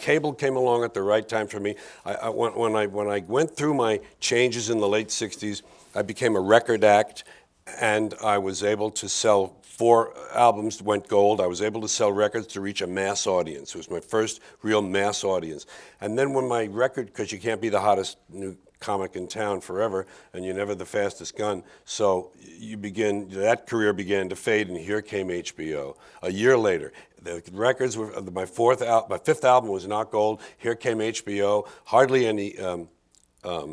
cable came along at the right time for me. When I went through my changes in the late 60s, I became a record act, and I was able to sell 4 albums went gold. I was able to sell records to reach a mass audience. It was my first real mass audience. And then when my record, because you can't be the hottest new comic in town forever, and you're never the fastest gun, so that career began to fade, and here came HBO. A year later, the records were, my 5th album was not gold. Here came HBO. Hardly any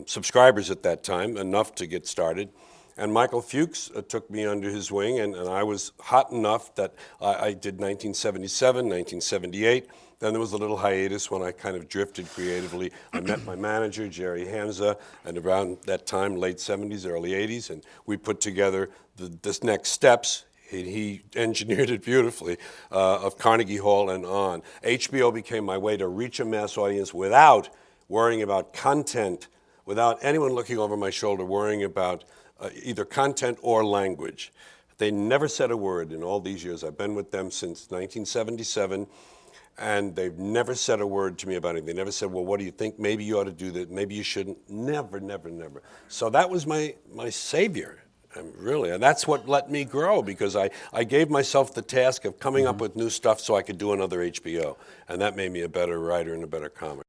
subscribers at that time, enough to get started. And Michael Fuchs took me under his wing, and I was hot enough that I did 1977, 1978. Then there was a little hiatus when I kind of drifted creatively. I met my manager, Jerry Hamza, and around that time, late 70s, early 80s, and we put together this next steps. He engineered it beautifully, of Carnegie Hall and on. HBO became my way to reach a mass audience without worrying about content, without anyone looking over my shoulder worrying about either content or language. They never said a word in all these years. I've been with them since 1977, and they've never said a word to me about it. They never said, well, what do you think? Maybe you ought to do that. Maybe you shouldn't. Never, never, never. So that was my savior, really. And that's what let me grow, because I gave myself the task of coming up with new stuff so I could do another HBO. And that made me a better writer and a better comic.